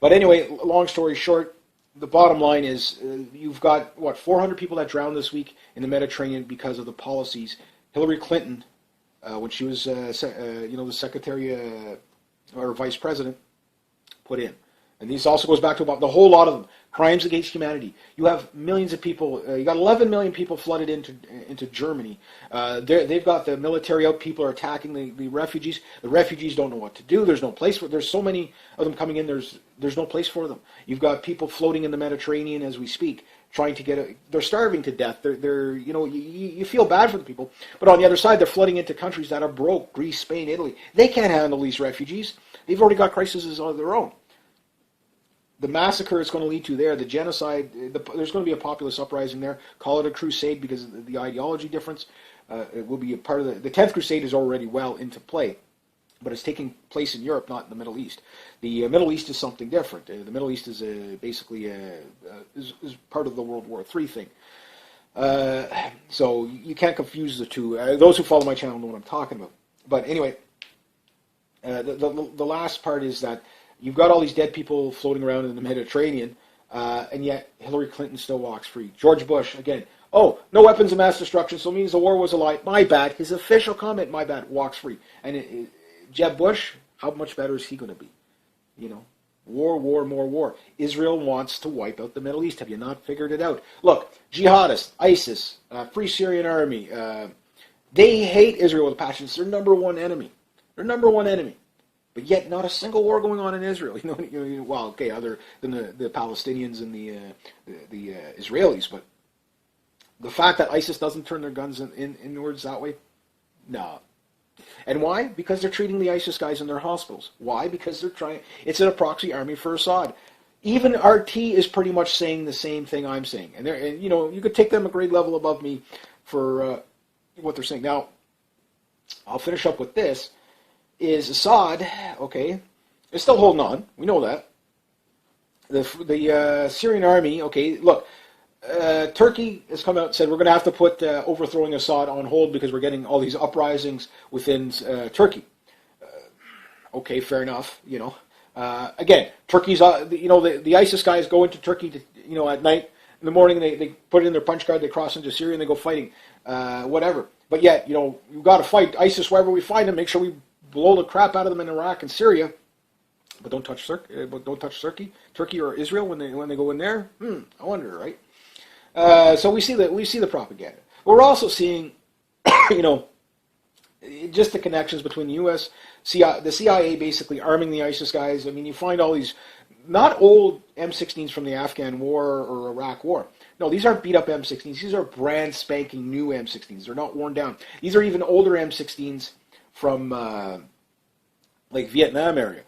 But anyway, long story short, the bottom line is you've got, 400 people that drowned this week in the Mediterranean because of the policies Hillary Clinton, when she was, the secretary or vice president, put in. And this also goes back to about the whole lot of them. Crimes against humanity. You have millions of people. You got 11 million people flooded into Germany. They've got the military out. People are attacking the refugees. The refugees don't know what to do. There's no place for. There's so many of them coming in. There's no place for them. You've got people floating in the Mediterranean as we speak, trying to get. They're starving to death. You feel bad for the people. But on the other side, they're flooding into countries that are broke. Greece, Spain, Italy. They can't handle these refugees. They've already got crises of their own. The massacre it's going to lead to there, the genocide, there's going to be a populist uprising there. Call it a crusade because of the ideology difference. It will be a part of the 10th Crusade is already well into play, but it's taking place in Europe, not in the Middle East. The Middle East is something different. The Middle East is basically is part of the World War III thing. So you can't confuse the two. Those who follow my channel know what I'm talking about. But anyway, the last part is that you've got all these dead people floating around in the Mediterranean, and yet Hillary Clinton still walks free. George Bush, again, no weapons of mass destruction, so it means the war was a lie. My bad. His official comment, my bad, walks free. And Jeb Bush, how much better is he going to be? War, more war. Israel wants to wipe out the Middle East. Have you not figured it out? Look, jihadists, ISIS, Free Syrian Army, they hate Israel with a passion. It's their number one enemy. But yet, not a single war going on in Israel. Other than the Palestinians and the Israelis, but The fact that ISIS doesn't turn their guns inwards that way, no. And why? Because they're treating the ISIS guys in their hospitals. Why? Because they're trying. It's a proxy army for Assad. Even RT is pretty much saying the same thing I'm saying, and you could take them a grade level above me for what they're saying. Now, I'll finish up with this: is Assad okay? Is still holding on. We know that. The Syrian army, okay. Look, Turkey has come out and said we're going to have to put overthrowing Assad on hold because we're getting all these uprisings within Turkey. Okay, fair enough. Again, Turkey's the ISIS guys go into Turkey to, at night. In the morning they put it in their punch card, they cross into Syria and they go fighting, whatever. But yet, you've got to fight ISIS wherever we find them. Make sure we blow the crap out of them in Iraq and Syria. But don't touch Turkey or Israel when they go in there. I wonder, right? So we see the propaganda. We're also seeing, just the connections between the U.S., the CIA basically arming the ISIS guys. I mean, you find all these not old M16s from the Afghan war or Iraq war. No, these aren't beat up M16s. These are brand spanking new M16s. They're not worn down. These are even older M16s from like Vietnam area.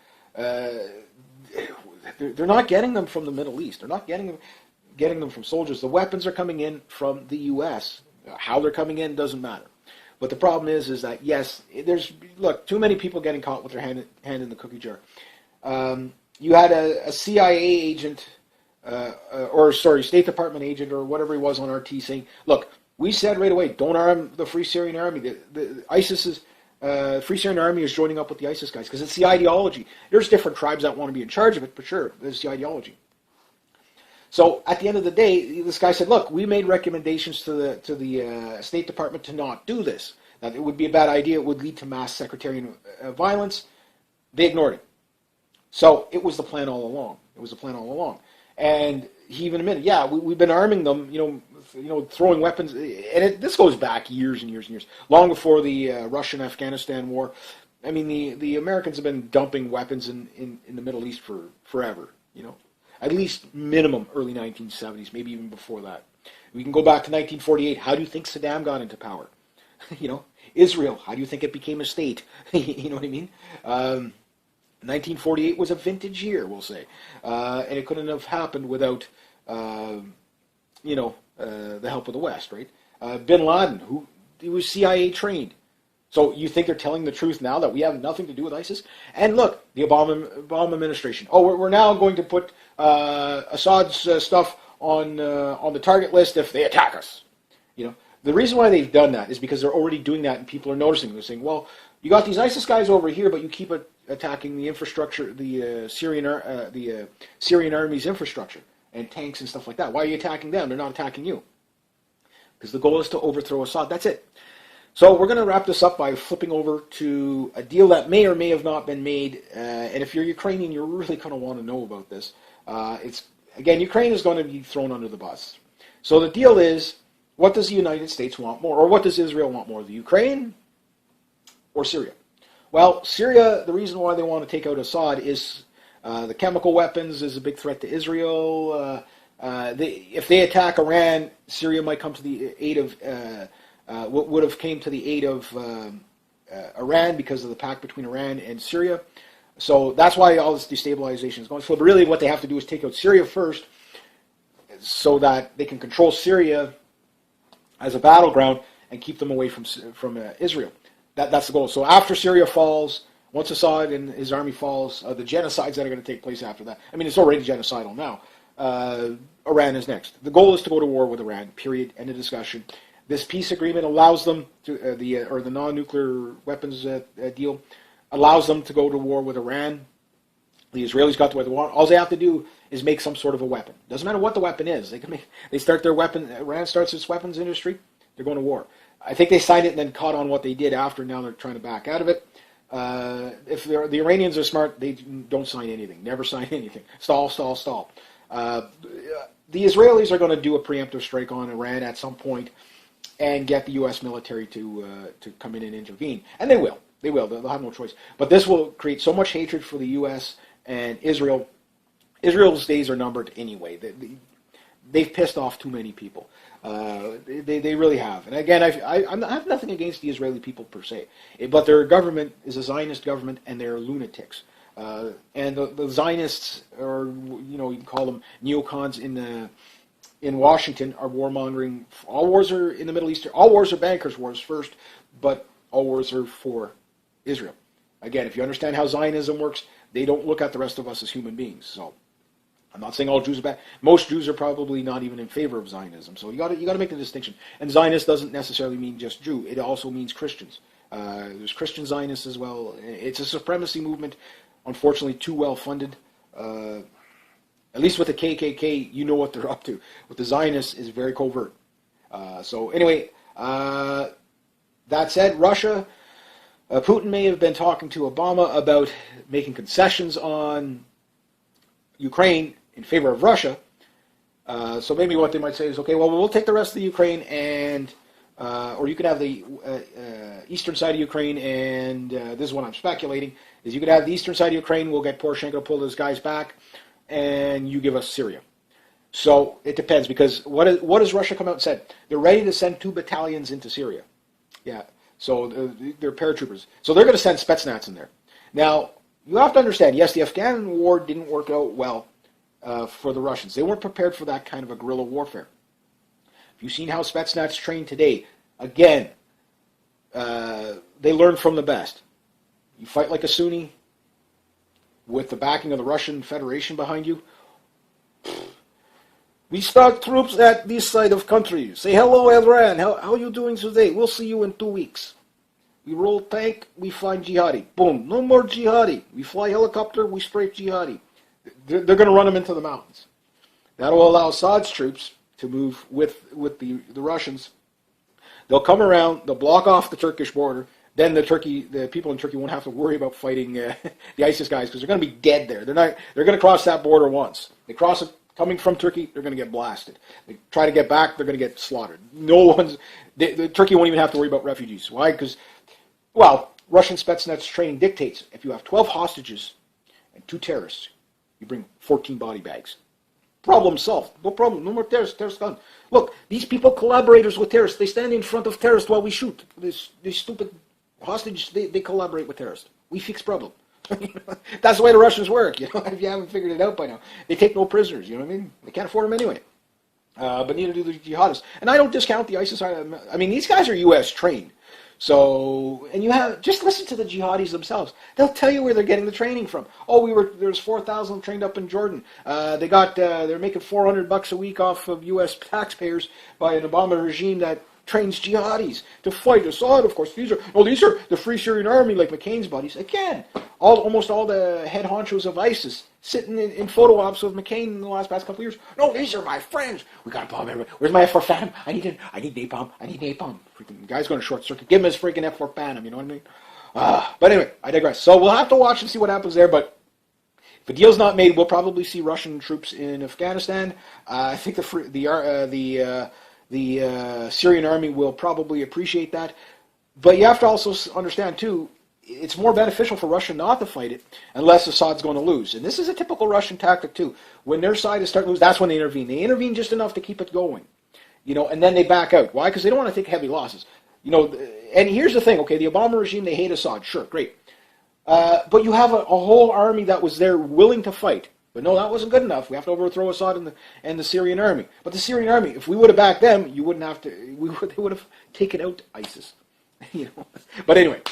They're not getting them from the Middle East. They're not getting them from soldiers. The weapons are coming in from the U.S. How they're coming in doesn't matter. But the problem is that yes, there's too many people getting caught with their hand in the cookie jar. You had a CIA agent, State Department agent or whatever he was on RT saying, "Look, we said right away, don't arm the Free Syrian Army. The ISIS Free Syrian Army is joining up with the ISIS guys because it's the ideology. There's different tribes that want to be in charge of it, but sure, there's the ideology." So at the end of the day, this guy said, "Look, we made recommendations to the State Department to not do this. That it would be a bad idea. It would lead to mass sectarian violence." They ignored it. So it was the plan all along. And he even admitted, "Yeah, we've been arming them. Throwing weapons." And this goes back years and years and years, long before the Russian-Afghanistan war. I mean, the Americans have been dumping weapons in the Middle East for forever. At least minimum early 1970s, maybe even before that. We can go back to 1948. How do you think Saddam got into power? Israel, how do you think it became a state? You know what I mean? 1948 was a vintage year, we'll say. And it couldn't have happened without, the help of the West, right? Bin Laden, he was CIA trained. So you think they're telling the truth now that we have nothing to do with ISIS? And look, the Obama administration. Oh, we're now going to put Assad's stuff on the target list if they attack us. The reason why they've done that is because they're already doing that, and people are noticing. They're saying, "Well, you got these ISIS guys over here, but you keep attacking the infrastructure, the Syrian army's infrastructure and tanks and stuff like that. Why are you attacking them? They're not attacking you." Because the goal is to overthrow Assad. That's it. So we're going to wrap this up by flipping over to a deal that may or may have not been made. And if you're Ukrainian, you're really going to want to know about this. Ukraine is going to be thrown under the bus. So the deal is, what does the United States want more? Or what does Israel want more? The Ukraine or Syria? Well, Syria, the reason why they want to take out Assad is the chemical weapons is a big threat to Israel. If they attack Iran, Syria might come to the aid of... would have came to the aid of Iran because of the pact between Iran and Syria. So that's why all this destabilization is going. So really what they have to do is take out Syria first so that they can control Syria as a battleground and keep them away from Israel. That's the goal. So after Syria falls, once Assad and his army falls, the genocides that are going to take place after that. I mean, it's already genocidal now. Iran is next. The goal is to go to war with Iran, period, end of discussion. This peace agreement allows them to, the non-nuclear weapons deal, allows them to go to war with Iran. The Israelis got to where they want. All they have to do is make some sort of a weapon. Doesn't matter what the weapon is. They start their weapon. Iran starts its weapons industry. They're going to war. I think they signed it and then caught on what they did after. Now they're trying to back out of it. If the Iranians are smart, they don't sign anything. Never sign anything. Stall, stall, stall. The Israelis are going to do a preemptive strike on Iran at some point and get the U.S. military to come in and intervene. And they will. They will. They'll have no choice. But this will create so much hatred for the U.S. and Israel. Israel's days are numbered anyway. They've pissed off too many people. They really have. And again, I have nothing against the Israeli people per se, but their government is a Zionist government, and they're lunatics. And the Zionists, or you can call them neocons in Washington, are warmongering. All wars are in the Middle East. All wars are bankers' wars first, but all wars are for Israel. Again, if you understand how Zionism works, they don't look at the rest of us as human beings. So I'm not saying all Jews are bad. Most Jews are probably not even in favor of Zionism. So you got to make the distinction. And Zionist doesn't necessarily mean just Jew. It also means Christians. There's Christian Zionists as well. It's a supremacy movement, unfortunately too well funded. At least with the KKK, you know what they're up to. With the Zionists, is very covert. So anyway, that said, Russia, Putin may have been talking to Obama about making concessions on Ukraine in favor of Russia. So maybe what they might say is, okay, well, we'll take the rest of the Ukraine, and or you could have the eastern side of Ukraine, and this is what I'm speculating, is you could have the eastern side of Ukraine, we'll get Poroshenko to pull those guys back, and you give us Syria. So it depends, because what has Russia come out and said? They're ready to send 2 battalions into Syria. Yeah, so they're paratroopers. So they're going to send Spetsnaz in there. Now, you have to understand, yes, the Afghan war didn't work out well for the Russians. They weren't prepared for that kind of a guerrilla warfare. If you've seen how Spetsnaz trained today, again, they learn from the best. You fight like a Sunni with the backing of the Russian Federation behind you. We start troops at this side of country. Say hello, Iran. How are you doing today? We'll see you in 2 weeks. We roll tank, we find jihadi. Boom, no more jihadi. We fly helicopter, we strafe jihadi. They're going to run them into the mountains. That will allow Assad's troops to move with the Russians. They'll come around, they'll block off the Turkish border. Then the people in Turkey won't have to worry about fighting the ISIS guys, because they're going to be dead there. They're going to cross that border once. They cross it coming from Turkey, they're going to get blasted. They try to get back, they're going to get slaughtered. Turkey won't even have to worry about refugees. Why? Because, well, Russian Spetsnaz training dictates if you have 12 hostages and 2 terrorists, you bring 14 body bags. Problem solved. No problem. No more terrorists gone. Look, these people collaborators with terrorists. They stand in front of terrorists while we shoot. These stupid hostages, they collaborate with terrorists. We fix problem. That's the way the Russians work, if you haven't figured it out by now. They take no prisoners, you know what I mean? They can't afford them anyway. But neither do the jihadists. And I don't discount the ISIS. I mean, these guys are U.S. trained. So, and just listen to the jihadis themselves. They'll tell you where they're getting the training from. Oh, there's 4,000 trained up in Jordan. They're making $400 a week off of U.S. taxpayers by an Obama regime that trains jihadis to fight Assad. Of course, these are the Free Syrian Army, like McCain's buddies. Again, almost all the head honchos of ISIS sitting in photo ops of McCain in the past couple of years. No, these are my friends. We got to bomb everybody. Where's my F4 Phantom? I need napalm. Freaking guy's going to short circuit. Give him his freaking F4 Phantom. You know what I mean? But anyway, I digress. So we'll have to watch and see what happens there. But if a deal's not made, we'll probably see Russian troops in Afghanistan. I think the Syrian army will probably appreciate that. But you have to also understand, too, it's more beneficial for Russia not to fight it unless Assad's going to lose. And this is a typical Russian tactic, too. When their side is starting to lose, that's when they intervene. They intervene just enough to keep it going, and then they back out. Why? Because they don't want to take heavy losses. And here's the thing, okay, the Obama regime, they hate Assad. Sure, great. But you have a whole army that was there willing to fight. But no, that wasn't good enough. We have to overthrow Assad and the Syrian army. But the Syrian army, if we would have backed them, you wouldn't have to. They would have taken out ISIS. But anyway,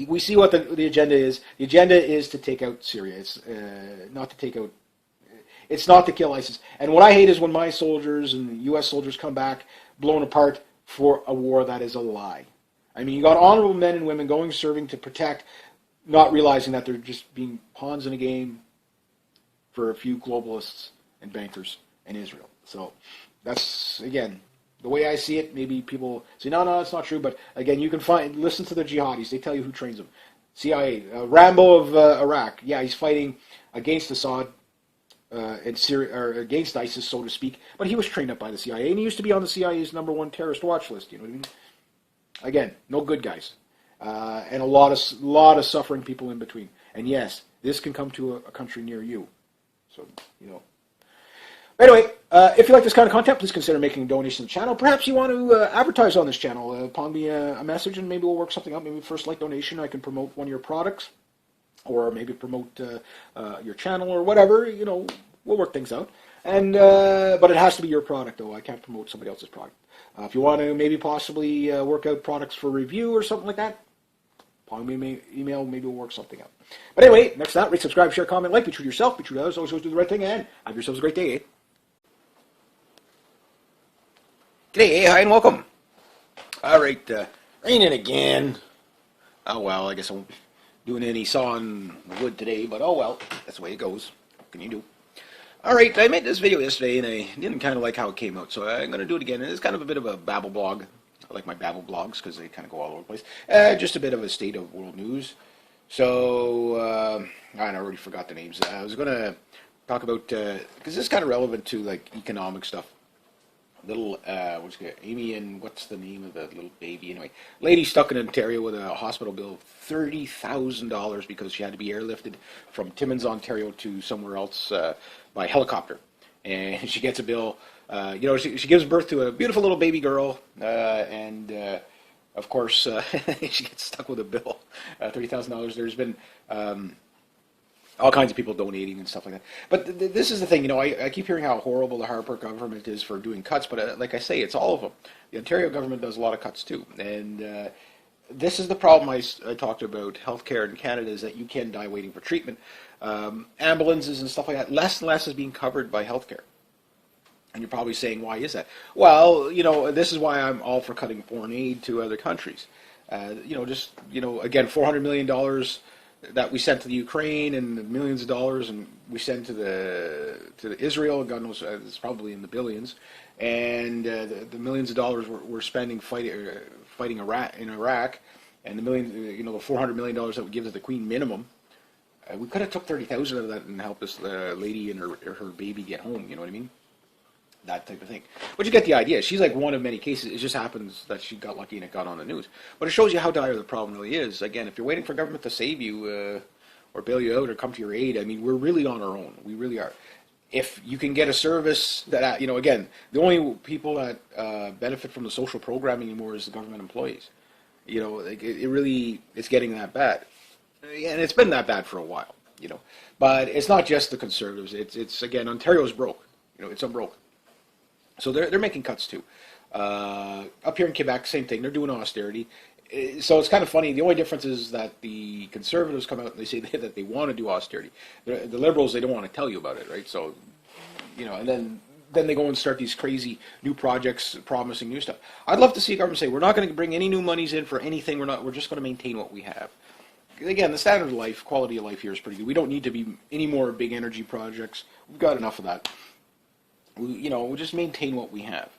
we see what the agenda is. The agenda is to take out Syria. It's not to take out. It's not to kill ISIS. And what I hate is when my soldiers and U.S. soldiers come back blown apart for a war that is a lie. I mean, you got honorable men and women serving to protect, not realizing that they're just being pawns in a game for a few globalists and bankers in Israel. So that's, again, the way I see it. Maybe people say, no, that's not true. But again, you can listen to the jihadis. They tell you who trains them. CIA, Rambo of Iraq. Yeah, he's fighting against Assad and Syria, or against ISIS, so to speak. But he was trained up by the CIA, and he used to be on the CIA's #1 terrorist watch list. You know what I mean? Again, no good guys, and a lot of suffering people in between. And yes, this can come to a country near you. So, Anyway, if you like this kind of content, please consider making a donation to the channel. Perhaps you want to advertise on this channel. Upon me a message, and maybe we'll work something out. Maybe first like donation, I can promote one of your products, or maybe promote your channel or whatever. You know, we'll work things out. And but it has to be your product, though. I can't promote somebody else's product. If you want to maybe possibly work out products for review or something like that, upon me email, maybe we'll work something out. But anyway, next to that, rate, subscribe, share, comment, like. Be true to yourself, be true to others. Always do the right thing, and have yourselves a great day. G'day, hi, and welcome. All right, raining again. Oh well, I guess I won't be doing any sawing wood today, but oh well, that's the way it goes. What can you do? All right, I made this video yesterday, and I didn't kind of like how it came out, so I'm going to do it again. It's kind of a bit of a babble blog. I like my babble blogs because they kind of go all over the place. Just a bit of a state of world news. So, I already forgot the names. I was going to talk about, because this is kind of relevant to like economic stuff. Little, Amy, and what's the name of the little baby? Anyway, lady stuck in Ontario with a hospital bill of $30,000 because she had to be airlifted from Timmins, Ontario to somewhere else by helicopter. And she gets a bill, she gives birth to a beautiful little baby girl, and of course, she gets stuck with a bill, $30,000. There's been all kinds of people donating and stuff like that. But this is the thing, I keep hearing how horrible the Harper government is for doing cuts, but like I say, it's all of them. The Ontario government does a lot of cuts too. And this is the problem I talked about healthcare in Canada, is that you can die waiting for treatment. Ambulances and stuff like that, less and less is being covered by healthcare. And you're probably saying, why is that? Well, this is why I'm all for cutting foreign aid to other countries. Again, $400 million that we sent to the Ukraine, and the millions of dollars and we send to Israel. God knows, it's probably in the billions. And the millions of dollars we're spending fighting Iraq, and the millions, the $400 million that we give to the Queen minimum. We could have took 30,000 of that and helped this lady and her baby get home. You know what I mean? That type of thing. But you get the idea. She's like one of many cases. It just happens that she got lucky and it got on the news. But it shows you how dire the problem really is. Again, if you're waiting for government to save you or bail you out or come to your aid, I mean, we're really on our own. We really are. If you can get a service that, again, the only people that benefit from the social program anymore is the government employees. It's getting that bad. And it's been that bad for a while, But it's not just the Conservatives. It's again, Ontario's broke. It's unbroke. So they're making cuts too. Up here in Quebec, same thing. They're doing austerity. So it's kind of funny. The only difference is that the Conservatives come out and they say that they want to do austerity. The Liberals, they don't want to tell you about it, right? So, and then they go and start these crazy new projects promising new stuff. I'd love to see a government say, we're not going to bring any new monies in for anything. We're just going to maintain what we have. Again, the standard of life, quality of life here is pretty good. We don't need to be any more big energy projects. We've got enough of that. We'll just maintain what we have.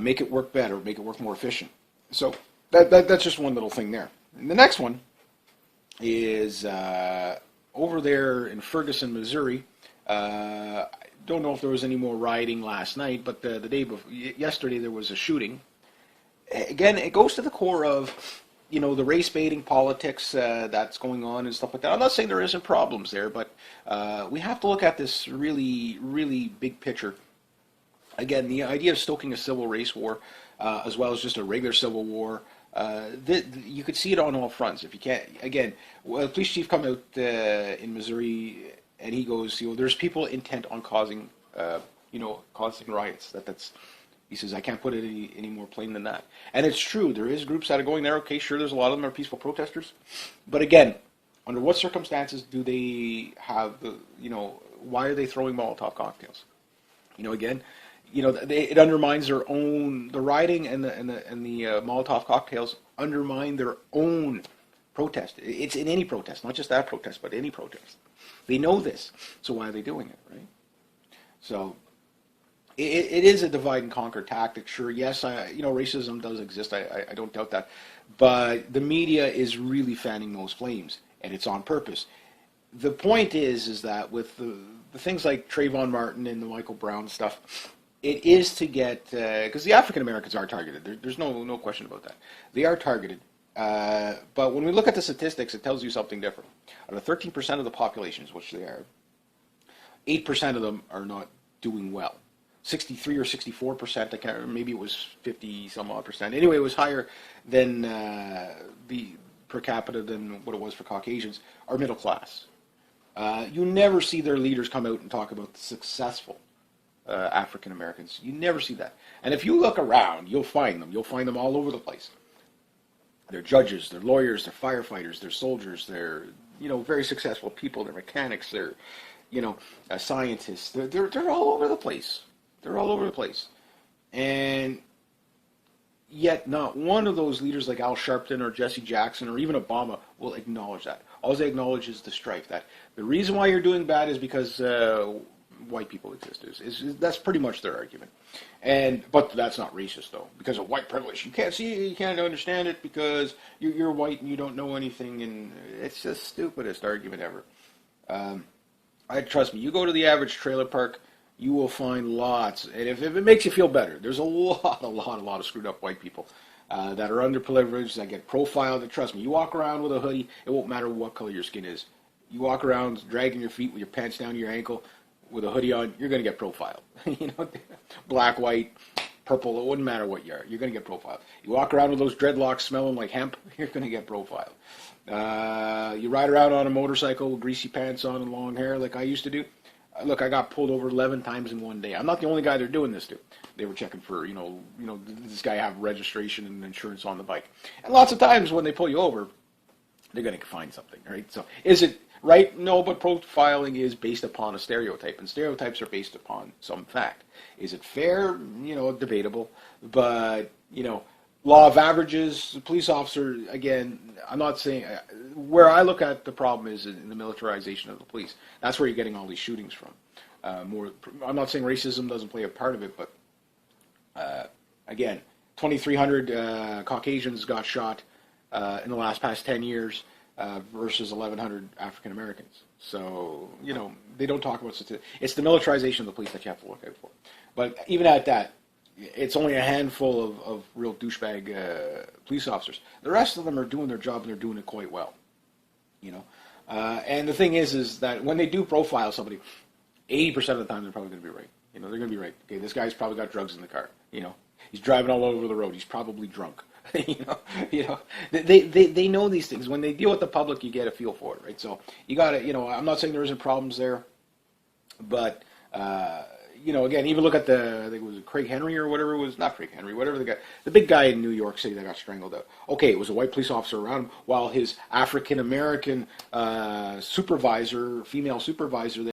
Make it work better, make it work more efficient. So that's just one little thing there. And the next one is over there in Ferguson, Missouri. I don't know if there was any more rioting last night, but the day before, yesterday there was a shooting. Again, it goes to the core of the race baiting politics that's going on and stuff like that. I'm not saying there isn't problems there, but we have to look at this really, really big picture. Again, the idea of stoking a civil race war, as well as just a regular civil war, you could see it on all fronts. If you can't, again, the police chief come out in Missouri, and he goes, there's people intent on causing riots. He says, I can't put it any more plain than that. And it's true. There is groups that are going there. Okay, sure, there's a lot of them are peaceful protesters. But again, under what circumstances do they have why are they throwing Molotov cocktails? It undermines their own, the rioting and the Molotov cocktails undermine their own protest. It's in any protest, not just that protest, but any protest. They know this. So why are they doing it, right? So it is a divide and conquer tactic. Sure, yes, racism does exist. I don't doubt that. But the media is really fanning those flames, and it's on purpose. The point is that with the things like Trayvon Martin and the Michael Brown stuff, it is to get, because the African Americans are targeted. There's no question about that. They are targeted. But when we look at the statistics, it tells you something different. Out of 13% of the populations, which they are, 8% of them are not doing well. 63 or 64%, I can't remember, maybe it was 50 some odd percent. Anyway, it was higher than the per capita than what it was for Caucasians, are middle class. You never see their leaders come out and talk about the successful African Americans. You never see that. And if you look around, you'll find them. You'll find them all over the place. They're judges, they're lawyers, they're firefighters, they're soldiers, they're very successful people. They're mechanics, they're scientists. They're all over the place. They're all over the place. And yet not one of those leaders like Al Sharpton or Jesse Jackson or even Obama will acknowledge that. All they acknowledge is the strife. That the reason why you're doing bad is because white people exist. That's pretty much their argument. But that's not racist though, because of white privilege. You can't see it, you can't understand it because you're white and you don't know anything, and it's the stupidest argument ever. Trust me, you go to the average trailer park, you will find lots, and if it makes you feel better, there's a lot of screwed up white people that are underprivileged, that get profiled. And trust me, you walk around with a hoodie, it won't matter what color your skin is. You walk around dragging your feet with your pants down to your ankle with a hoodie on, you're going to get profiled. Black, white, purple, it wouldn't matter what you are. You're going to get profiled. You walk around with those dreadlocks smelling like hemp, you're going to get profiled. You ride around on a motorcycle with greasy pants on and long hair like I used to do. Look, I got pulled over 11 times in one day. I'm not the only guy they're doing this to. They were checking for, does this guy have registration and insurance on the bike? And lots of times when they pull you over, they're going to find something, right? So is it right? No, but profiling is based upon a stereotype, and stereotypes are based upon some fact. Is it fair? Debatable. But, law of averages, the police officer, again, I'm not saying, where I look at the problem is in the militarization of the police. That's where you're getting all these shootings from. I'm not saying racism doesn't play a part of it, but again, 2,300 Caucasians got shot in the past 10 years versus 1,100 African Americans. So, they don't talk about statistics. It's the militarization of the police that you have to look out for. But even at that, it's only a handful of real douchebag police officers. The rest of them are doing their job, and they're doing it quite well. And the thing is that when they do profile somebody, 80% of the time they're probably going to be right. They're going to be right. Okay, this guy's probably got drugs in the car. He's driving all over the road. He's probably drunk. They know these things. When they deal with the public, you get a feel for it, right? So you got to, I'm not saying there isn't problems there, but again, even look at I think it was Craig Henry or whatever it was, not Craig Henry, whatever the big guy in New York City that got strangled out. Okay, it was a white police officer around him, while his African American female supervisor